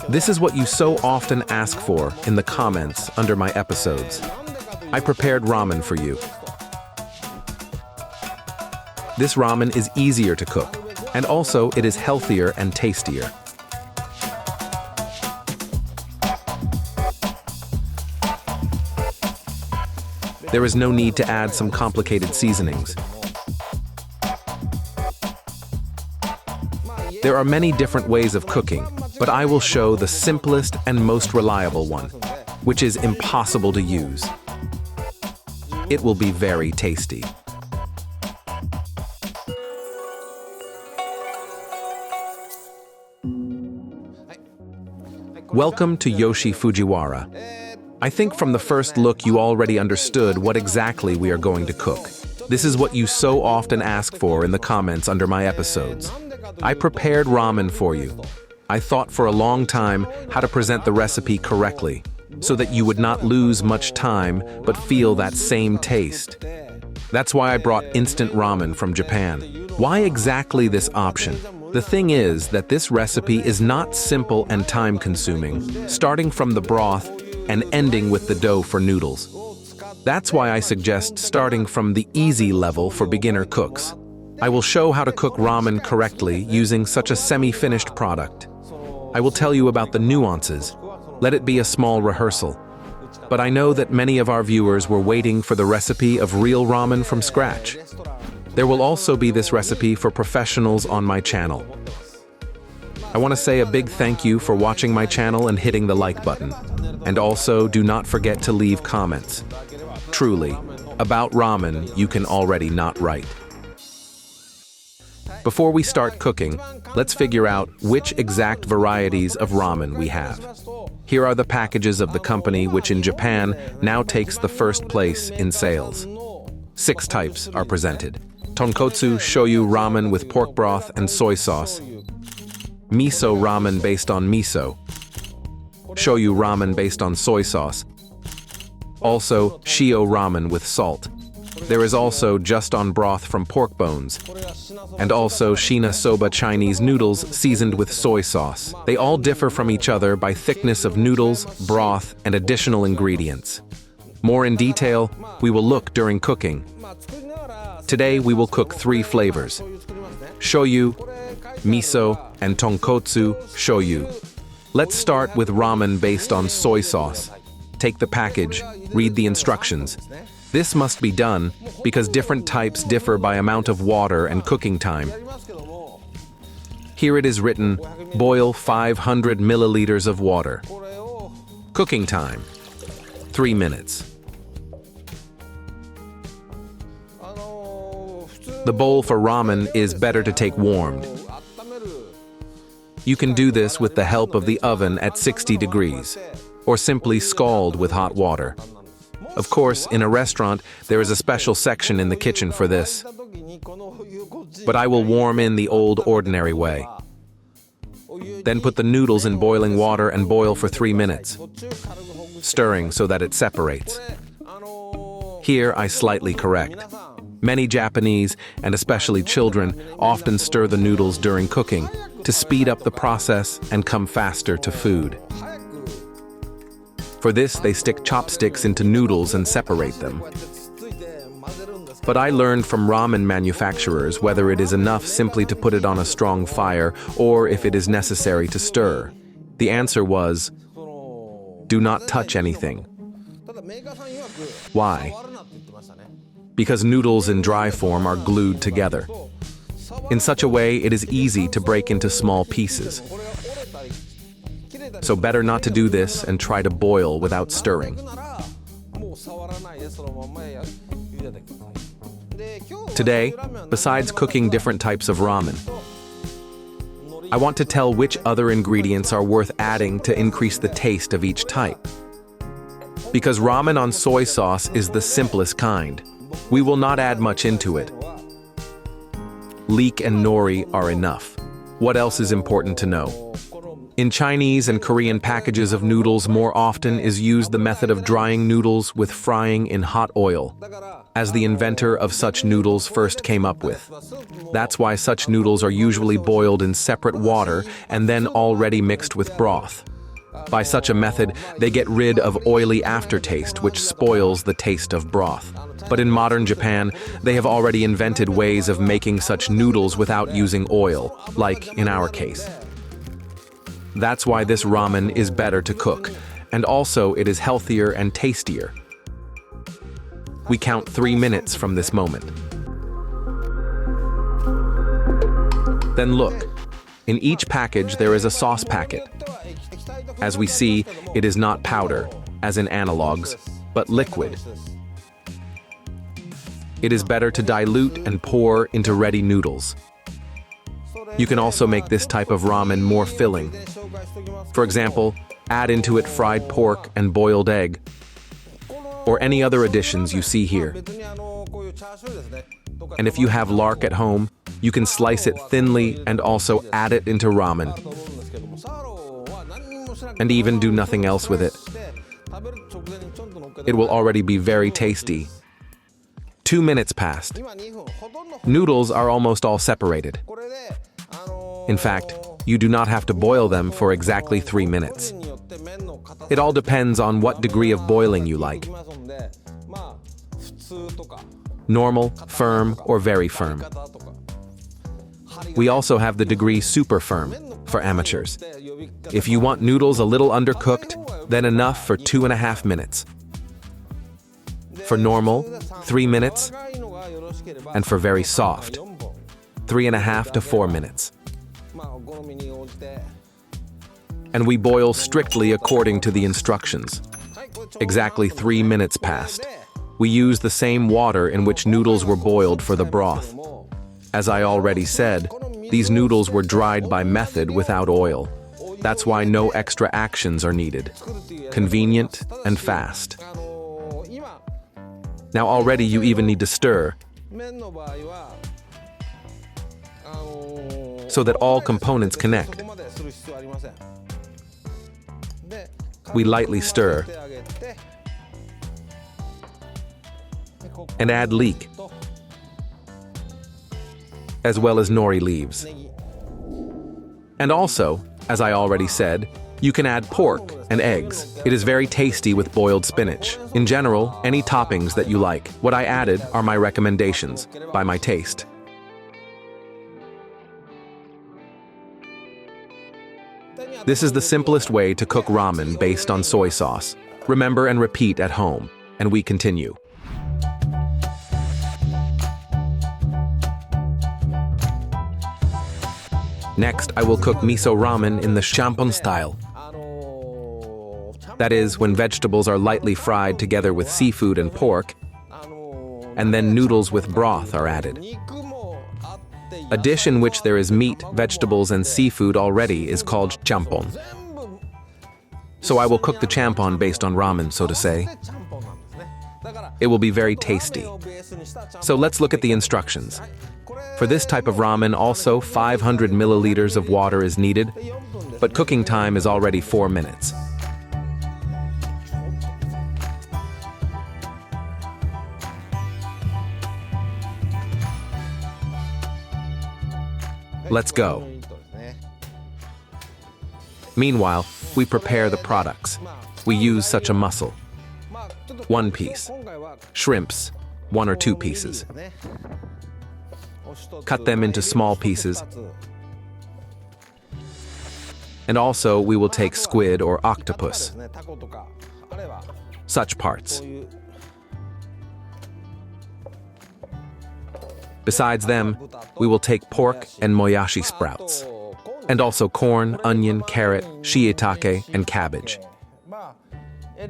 This is what you so often ask for in the comments under my episodes. I prepared ramen for you. This ramen is easier to cook, and also it is healthier and tastier. There is no need to add some complicated seasonings. There are many different ways of cooking, but I will show the simplest and most reliable one, which is impossible to use. It will be very tasty. Welcome to Yoshi Fujiwara. I think from the first look you already understood what exactly we are going to cook. This is what you so often ask for in the comments under my episodes. I prepared ramen for you. I thought for a long time how to present the recipe correctly, so that you would not lose much time but feel that same taste. That's why I brought instant ramen from Japan. Why exactly this option? The thing is that this recipe is not simple and time-consuming, starting from the broth and ending with the dough for noodles. That's why I suggest starting from the easy level for beginner cooks. I will show how to cook ramen correctly using such a semi-finished product. I will tell you about the nuances. Let it be a small rehearsal. But I know that many of our viewers were waiting for the recipe of real ramen from scratch. There will also be this recipe for professionals on my channel. I want to say a big thank you for watching my channel and hitting the like button. And also, do not forget to leave comments. Truly, about ramen, you can already not write. Before we start cooking, let's figure out which exact varieties of ramen we have. Here are the packages of the company which in Japan now takes the first place in sales. 6 types are presented. Tonkotsu shoyu ramen with pork broth and soy sauce. Miso ramen based on miso. Shoyu ramen based on soy sauce. Also, shio ramen with salt. There is also just on broth from pork bones. And also Shina soba Chinese noodles seasoned with soy sauce. They all differ from each other by thickness of noodles, broth, and additional ingredients. More in detail, we will look during cooking. Today we will cook 3 flavors: shoyu, miso, and tonkotsu shoyu. Let's start with ramen based on soy sauce. Take the package, read the instructions. This must be done because different types differ by amount of water and cooking time. Here it is written, boil 500 milliliters of water. Cooking time, 3 minutes. The bowl for ramen is better to take warmed. You can do this with the help of the oven at 60 degrees, or simply scald with hot water. Of course, in a restaurant, there is a special section in the kitchen for this. But I will warm in the old ordinary way. Then put the noodles in boiling water and boil for 3 minutes, stirring so that it separates. Here I slightly correct. Many Japanese, and especially children, often stir the noodles during cooking to speed up the process and come faster to food. For this, they stick chopsticks into noodles and separate them. But I learned from ramen manufacturers whether it is enough simply to put it on a strong fire or if it is necessary to stir. The answer was, do not touch anything. Why? Because noodles in dry form are glued together. In such a way, it is easy to break into small pieces. So better not to do this and try to boil without stirring. Today, besides cooking different types of ramen, I want to tell which other ingredients are worth adding to increase the taste of each type. Because ramen on soy sauce is the simplest kind. We will not add much into it. Leek and nori are enough. What else is important to know? In Chinese and Korean packages of noodles, more often is used the method of drying noodles with frying in hot oil, as the inventor of such noodles first came up with. That's why such noodles are usually boiled in separate water and then already mixed with broth. By such a method, they get rid of oily aftertaste, which spoils the taste of broth. But in modern Japan, they have already invented ways of making such noodles without using oil, like in our case. That's why this ramen is better to cook, and also it is healthier and tastier. We count 3 minutes from this moment. Then look, in each package there is a sauce packet. As we see, it is not powder, as in analogs, but liquid. It is better to dilute and pour into ready noodles. You can also make this type of ramen more filling. For example, add into it fried pork and boiled egg, or any other additions you see here. And if you have lark at home, you can slice it thinly and also add it into ramen. And even do nothing else with it. It will already be very tasty. 2 minutes passed. Noodles are almost all separated. In fact, you do not have to boil them for exactly 3 minutes. It all depends on what degree of boiling you like. Normal, firm, or very firm. We also have the degree super firm for amateurs. If you want noodles a little undercooked, then enough for 2.5 minutes. For normal, 3 minutes, and for very soft, 3.5 to 4 minutes. And we boil strictly according to the instructions. Exactly 3 minutes passed. We use the same water in which noodles were boiled for the broth. As I already said, these noodles were dried by method without oil. That's why no extra actions are needed. Convenient and fast. Now already you even need to stir, so that all components connect. We lightly stir and add leek, as well as nori leaves. And also, as I already said, you can add pork and eggs. It is very tasty with boiled spinach. In general, any toppings that you like. What I added are my recommendations, by my taste. This is the simplest way to cook ramen based on soy sauce. Remember and repeat at home, and we continue. Next, I will cook miso ramen in the champon style. That is, when vegetables are lightly fried together with seafood and pork, and then noodles with broth are added. A dish in which there is meat, vegetables, and seafood already is called champon. So I will cook the champon based on ramen, so to say. It will be very tasty. So let's look at the instructions. For this type of ramen also 500 milliliters of water is needed, but cooking time is already 4 minutes. Let's go. Meanwhile, we prepare the products. We use such a mussel. 1 piece. Shrimps, 1 or 2 pieces. Cut them into small pieces. And also, we will take squid or octopus. Such parts. Besides them, we will take pork and moyashi sprouts, and also corn, onion, carrot, shiitake, and cabbage.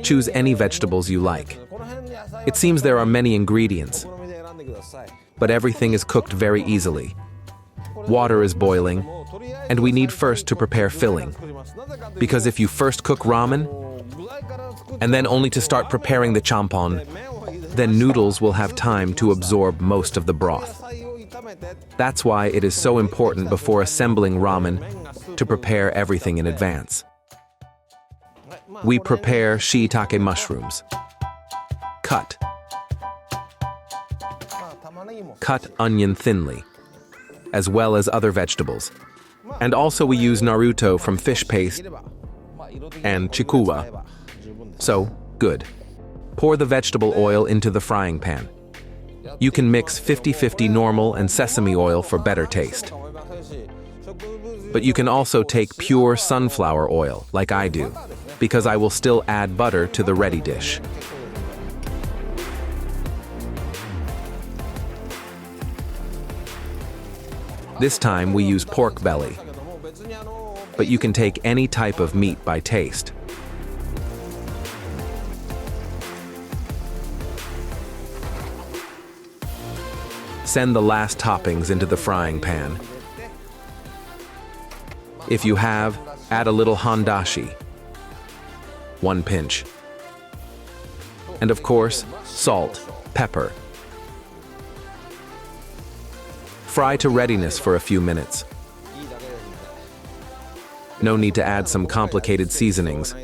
Choose any vegetables you like. It seems there are many ingredients, but everything is cooked very easily. Water is boiling, and we need first to prepare filling. Because if you first cook ramen, and then only to start preparing the champon, then noodles will have time to absorb most of the broth. That's why it is so important before assembling ramen to prepare everything in advance. We prepare shiitake mushrooms. Cut onion thinly, as well as other vegetables. And also we use Naruto from fish paste and chikuwa. So, good. Pour the vegetable oil into the frying pan. You can mix 50-50 normal and sesame oil for better taste. But you can also take pure sunflower oil, like I do, because I will still add butter to the ready dish. This time we use pork belly, but you can take any type of meat by taste. Send the last toppings into the frying pan. If you have, add a little handashi, 1 pinch. And of course, salt, pepper. Fry to readiness for a few minutes. No need to add some complicated seasonings.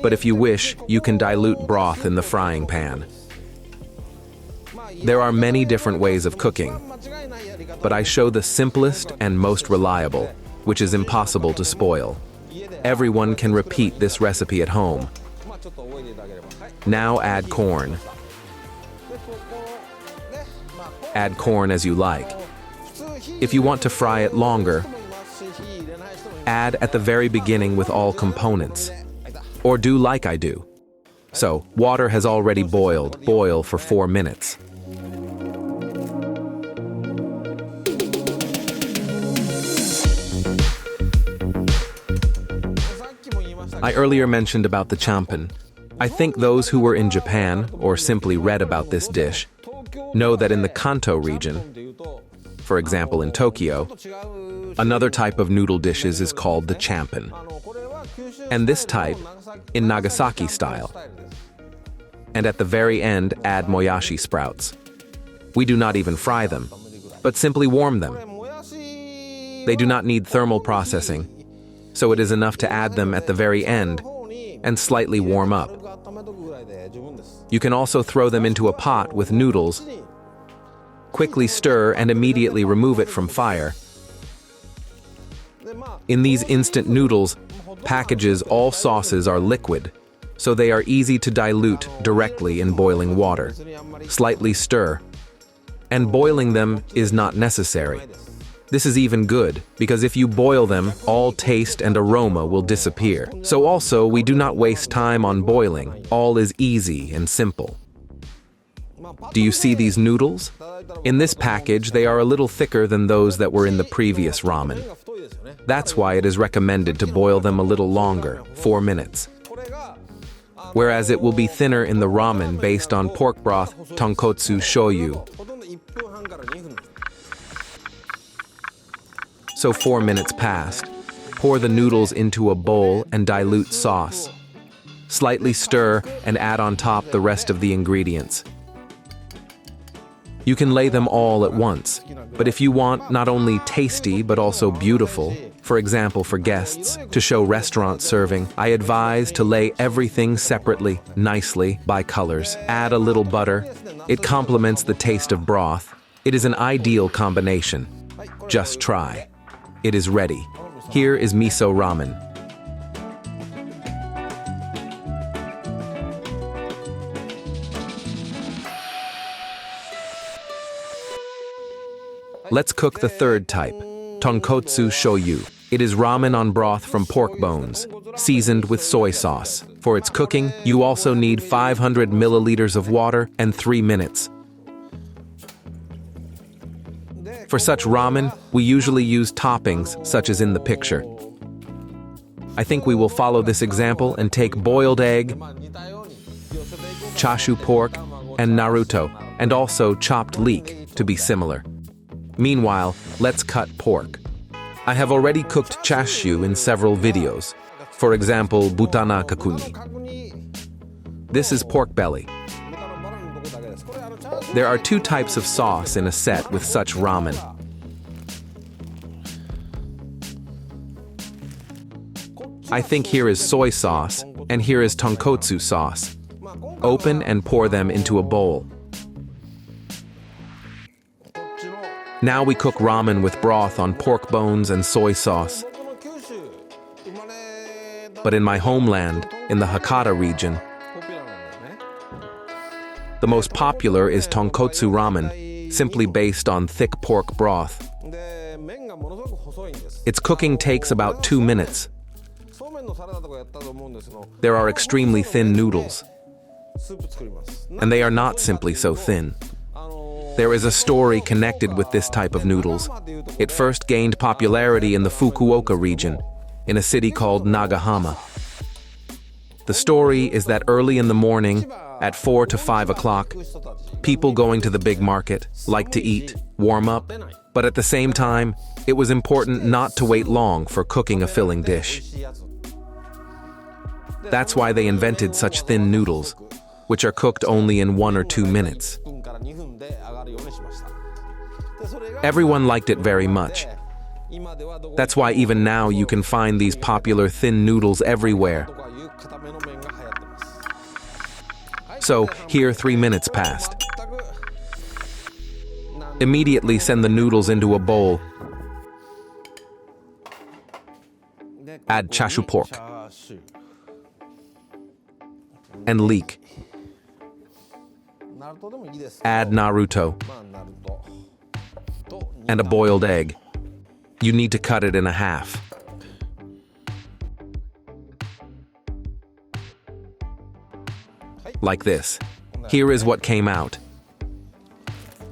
But if you wish, you can dilute broth in the frying pan. There are many different ways of cooking, but I show the simplest and most reliable, which is impossible to spoil. Everyone can repeat this recipe at home. Now add corn. Add corn as you like. If you want to fry it longer, add at the very beginning with all components. Or do like I do. So, water has already boiled. Boil for 4 minutes. I earlier mentioned about the champon. I think those who were in Japan, or simply read about this dish, know that in the Kanto region, for example in Tokyo, another type of noodle dishes is called the champon. And this type, in Nagasaki style. And at the very end, add moyashi sprouts. We do not even fry them, but simply warm them. They do not need thermal processing, so it is enough to add them at the very end and slightly warm up. You can also throw them into a pot with noodles, quickly stir and immediately remove it from fire. In these instant noodles, packages all sauces are liquid, so they are easy to dilute directly in boiling water. Slightly stir, and boiling them is not necessary. This is even good, because if you boil them, all taste and aroma will disappear. So also, we do not waste time on boiling. All is easy and simple. Do you see these noodles? In this package, they are a little thicker than those that were in the previous ramen. That's why it is recommended to boil them a little longer, 4 minutes. Whereas it will be thinner in the ramen based on pork broth, tonkotsu, shoyu. So 4 minutes passed. Pour the noodles into a bowl and dilute sauce. Slightly stir and add on top the rest of the ingredients. You can lay them all at once, but if you want not only tasty but also beautiful, for example for guests, to show restaurant serving, I advise to lay everything separately, nicely, by colors. Add a little butter. It complements the taste of broth. It is an ideal combination. Just try. It is ready. Here is miso ramen. Let's cook the third type, tonkotsu shoyu. It is ramen on broth from pork bones, seasoned with soy sauce. For its cooking, you also need 500 milliliters of water and 3 minutes. For such ramen, we usually use toppings, such as in the picture. I think we will follow this example and take boiled egg, chashu pork, and naruto, and also chopped leek to be similar. Meanwhile, let's cut pork. I have already cooked chashu in several videos. For example, butana kakuni. This is pork belly. There are 2 types of sauce in a set with such ramen. I think here is soy sauce, and here is tonkotsu sauce. Open and pour them into a bowl. Now we cook ramen with broth on pork bones and soy sauce. But in my homeland, in the Hakata region, the most popular is Tonkotsu ramen, simply based on thick pork broth. Its cooking takes about 2 minutes. There are extremely thin noodles, and they are not simply so thin. There is a story connected with this type of noodles. It first gained popularity in the Fukuoka region, in a city called Nagahama. The story is that early in the morning, at 4 to 5 o'clock, people going to the big market like to eat, warm up, but at the same time, it was important not to wait long for cooking a filling dish. That's why they invented such thin noodles, which are cooked only in 1 or 2 minutes. Everyone liked it very much. That's why even now you can find these popular thin noodles everywhere. So, here 3 minutes passed. Immediately send the noodles into a bowl. Add chashu pork and leek. Add Naruto and a boiled egg. You need to cut it in half. Like this. Here is what came out.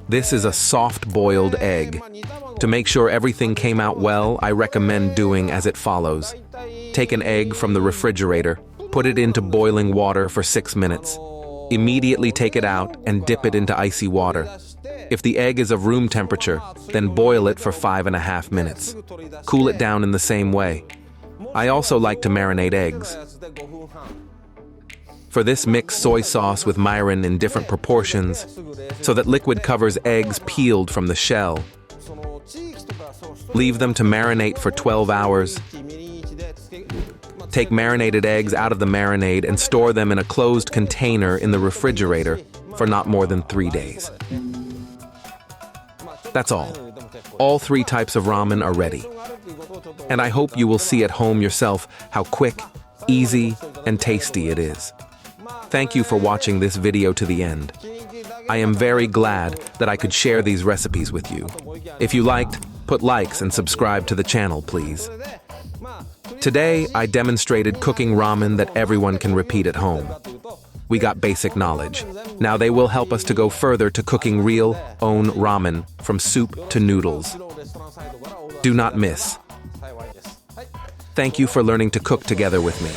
This is a soft boiled egg. To make sure everything came out well, I recommend doing as it follows. Take an egg from the refrigerator, put it into boiling water for 6 minutes. Immediately take it out and dip it into icy water. If the egg is of room temperature, then boil it for 5.5 minutes. Cool it down in the same way. I also like to marinate eggs. For this, mix soy sauce with mirin in different proportions so that liquid covers eggs peeled from the shell. Leave them to marinate for 12 hours. Take marinated eggs out of the marinade and store them in a closed container in the refrigerator for not more than 3 days. That's all. All 3 types of ramen are ready. And I hope you will see at home yourself how quick, easy, and tasty it is. Thank you for watching this video to the end. I am very glad that I could share these recipes with you. If you liked, put likes and subscribe to the channel, please. Today, I demonstrated cooking ramen that everyone can repeat at home. We got basic knowledge. Now they will help us to go further to cooking real, own ramen, from soup to noodles. Do not miss. Thank you for learning to cook together with me.